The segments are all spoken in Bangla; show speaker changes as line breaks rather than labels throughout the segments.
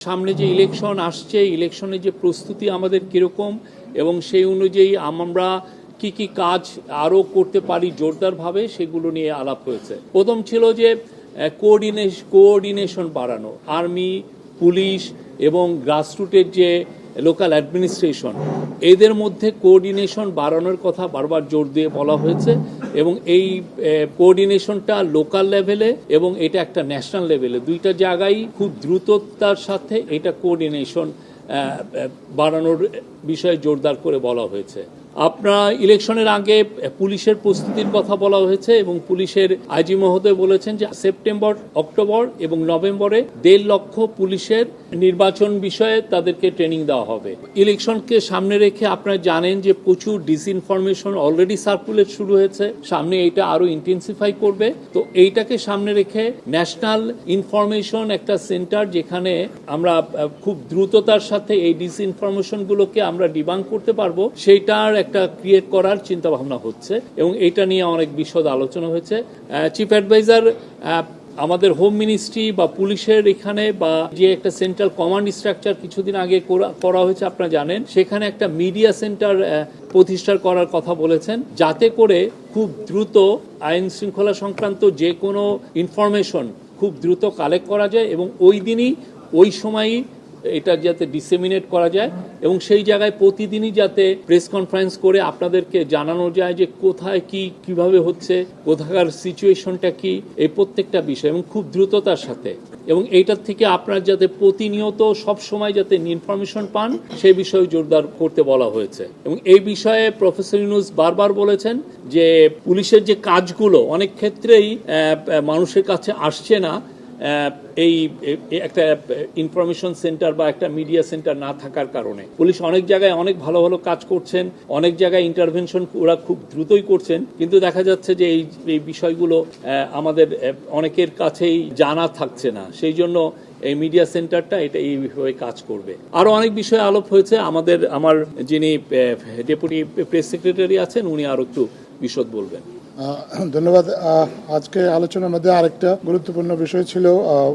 সামনে যে ইলেকশন আসছে, ইলেকশনের যে প্রস্তুতি আমাদের কিরকম এবং সেই অনুযায়ী আমরা কি কি কাজ আরও করতে পারি জোরদারভাবে, সেগুলো নিয়ে আলাপ হয়েছে। প্রথম ছিল যে কোঅর্ডিনেশন বাড়ানো, আর্মি, পুলিশ এবং গ্রাসরুটের যে লোকাল অ্যাডমিনিস্ট্রেশন, এদের মধ্যে কোঅর্ডিনেশন বাড়ানোর কথা বারবার জোর দিয়ে বলা হয়েছে এবং এই কোঅর্ডিনেশনটা লোকাল লেভেলে এবং এটা একটা ন্যাশনাল লেভেলে, দুইটা জায়গায় খুব দ্রুততার সাথে এটা কোঅর্ডিনেশন বাড়ানোর বিষয়ে জোরদার করে বলা হয়েছে। আপনার ইলেকশনের আগে পুলিশের প্রস্তুতির কথা বলা হয়েছে এবং পুলিশের আইজি মহোদয় বলেছেন যে সেপ্টেম্বর, অক্টোবর এবং নভেম্বরে 1.5 লক্ষ পুলিশের নির্বাচন বিষয়ে তাদেরকে ট্রেনিং দেওয়া হবে। ইলেকশনকে সামনে রেখে আপনারা জানেন যে প্রচুর ডিসইনফরমেশন অলরেডি সার্কুলেট শুরু হয়েছে, সামনে এটা আরো ইন্টেন্সিফাই করবে। তো এইটাকে সামনে রেখে ন্যাশনাল ইনফরমেশন একটা সেন্টার, যেখানে আমরা খুব দ্রুততার সাথে এই ডিসইনফরমেশনগুলোকে আমরা ডিবাঙ্ক করতে পারবো, সেইটার একটা ক্রিয়েট করার চিন্তা ভাবনা হচ্ছে এবং এটা নিয়ে অনেক বিশদ আলোচনা হয়েছে। চিফ অ্যাডভাইজার আমাদের হোম মিনিস্ট্রি বা পুলিশের এখানে বা যে একটা সেন্ট্রাল কমান্ড স্ট্রাকচার কিছুদিন আগে করা হয়েছে আপনারা জানেন, সেখানে একটা মিডিয়া সেন্টার প্রতিষ্ঠা করার কথা বলেছেন, যাতে করে খুব দ্রুত আইন শৃঙ্খলা সংক্রান্ত যে কোনো ইনফরমেশন খুব দ্রুত কালেক্ট করা যায় এবং ওই দিনই ওই সময়ই এটা যাতে ডিসেমিনেট করা যায় এবং সেই জায়গায় প্রতিদিনই যাতে প্রেস কনফারেন্স করে আপনাদেরকে জানানো যায় যে কোথায় কি কিভাবে হচ্ছে, কোথাকার সিচুয়েশনটা কি, এই প্রত্যেকটা বিষয় এবং খুব দ্রুততার সাথে, এবং এইটার থেকে আপনারা যাতে প্রতিনিয়ত সব সময় যাতে ইনফরমেশন পান, সেই বিষয়ে জোরদার করতে বলা হয়েছে। এবং এই বিষয়ে প্রফেসর ইউনূস বারবার বলেছেন যে পুলিশের যে কাজগুলো অনেক ক্ষেত্রেই মানুষের কাছে আসছে না, এই একটা ইনফরমেশন সেন্টার বা একটা মিডিয়া সেন্টার না থাকার কারণে। পুলিশ অনেক জায়গায় অনেক ভালো ভালো কাজ করছেন, অনেক জায়গায় ইন্টারভেনশন ওরা খুব দ্রুতই করছেন, কিন্তু দেখা যাচ্ছে যে এই বিষয়গুলো আমাদের অনেকের কাছেই জানা থাকছে না। সেই জন্য এই মিডিয়া সেন্টারটা এটা এইভাবে কাজ করবে। আরো অনেক বিষয়ে আলাপ হয়েছে। আমার যিনি ডেপুটি প্রেস সেক্রেটারি আছেন, উনি আরো একটু বিশদ বলবেন।
ধন্যবাদ। আজকে আলোচনার মধ্যে আরেকটা গুরুত্বপূর্ণ বিষয় ছিল,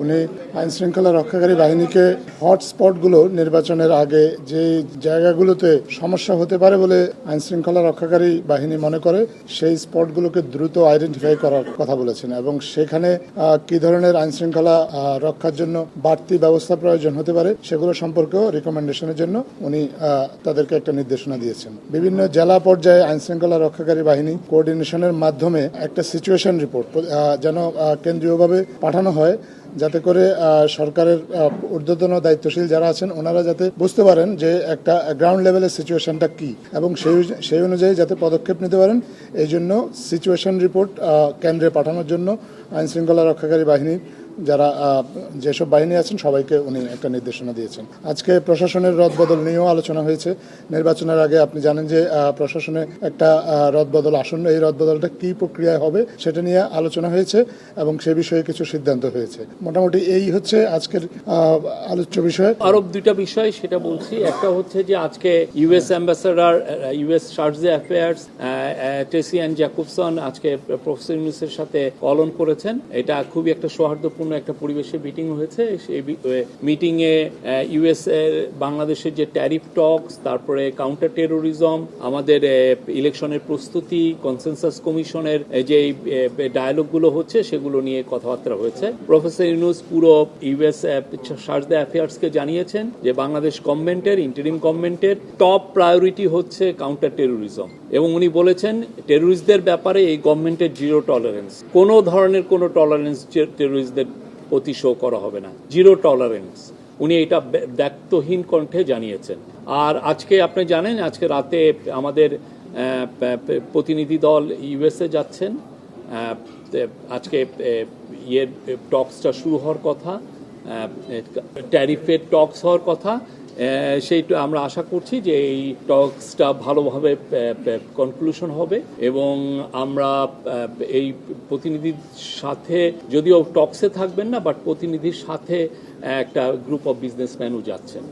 উনি আইন শৃঙ্খলা রক্ষাকারী বাহিনীকে হটস্পটগুলো নির্বাচনের আগে যে জায়গাগুলোতে সমস্যা হতে পারে বলে আইন শৃঙ্খলা রক্ষাকারী বাহিনী মনে করে, সেই স্পটগুলোকে দ্রুত আইডেন্টিফাই করার কথা বলেছেন এবং সেখানে কি ধরনের আইন শৃঙ্খলা রক্ষার জন্য বাড়তি ব্যবস্থা প্রয়োজন হতে পারে সেগুলো সম্পর্কেও রিকমেন্ডেশনের জন্য উনি তাদেরকে একটা নির্দেশনা দিয়েছেন। বিভিন্ন জেলা পর্যায়ে আইন শৃঙ্খলা রক্ষাকারী বাহিনী কোঅর্ডিনেশনের মাধ্যমে একটা সিচুয়েশন রিপোর্ট যেন কেন্দ্রীয়ভাবে পাঠানো হয়, যাতে করে সরকারের ঊর্ধ্বতন দায়িত্বশীল যারা আছেন ওনারা যাতে বুঝতে পারেন যে একটা গ্রাউন্ড লেভেলের সিচুয়েশনটা কি এবং সেই অনুযায়ী যাতে পদক্ষেপ নিতে পারেন। এই জন্য সিচুয়েশন রিপোর্ট কেন্দ্রে পাঠানোর জন্য আইন শৃঙ্খলা রক্ষাকারী বাহিনী যারা যেসব বাহিনী আছেন সবাইকে উনি একটা নির্দেশনা দিয়েছেন। আজকে প্রশাসনের রদবদল নিয়েও আলোচনা হয়েছে। নির্বাচনের আগে আপনি জানেন যে প্রশাসনে একটা রদবদল আসন্ন, এই রদবদলটা কি প্রক্রিয়ায় হবে সেটা নিয়ে আলোচনা হয়েছে এবং সে বিষয়ে কিছু সিদ্ধান্ত হয়েছে। মোটামুটি এই হচ্ছে আজকের আলোচ্য বিষয়।
আরো দুইটা বিষয় সেটা বলছি। একটা হচ্ছে যে আজকে ইউএস অ্যাম্বাসাডার, ইউএস চার্জে অ্যাফেয়ার্স টেসি অ্যান্ড জ্যাকবসন আজকে প্রফেসর ইউনূসের সাথে কল অন করেছেন। এটা খুবই একটা সৌহার্দ্যপূর্ণ একটা পরিবেশে মিটিং হয়েছে। সেই মিটিং এ ইউএস এর বাংলাদেশের যে ট্যারিফ টকস, তারপরে কাউন্টার টেরোরিজম, আমাদের ইলেকশনের প্রস্তুতি, কনসেনসাস কমিশনের যে ডায়ালগ গুলো হচ্ছে সেগুলো নিয়ে কথাবার্তা হয়েছে। প্রফেসর ইউনূস পুরো ইউএস চার্জ দ্য অ্যাফেয়ার্স কে জানিয়েছেন যে বাংলাদেশ গভর্নমেন্টের, ইন্টারিম গভর্নমেন্টের টপ প্রায়োরিটি হচ্ছে কাউন্টার টেরোরিজম এবং উনি বলেছেন টেরোরিস্টদের ব্যাপারে এই গভর্নমেন্টের জিরো টলারেন্স, কোনো ধরনের কোনো টলারেন্স টেরোরিস্টদের প্রতি শো করা হবে না, জিরো টলারেন্স। উনি এটা ব্যক্তহীন কণ্ঠে জানিয়েছেন। আর আজকে আপনি জানেন আজকে রাতে আমাদের প্রতিনিধি দল ইউএসএ যাচ্ছেন। আজকে টক্সটা শুরু হওয়ার কথা, ট্যারিফের টক্স হওয়ার কথা। সেইটা আমরা আশা করছি যে এই টক্সটা ভালোভাবে কনক্লুশন হবে এবং আমরা এই প্রতিনিধির সাথে, যদিও টক্সে থাকবেন না, বাট প্রতিনিধির সাথে একটা গ্রুপ অফ বিজনেসম্যানও যাচ্ছেন।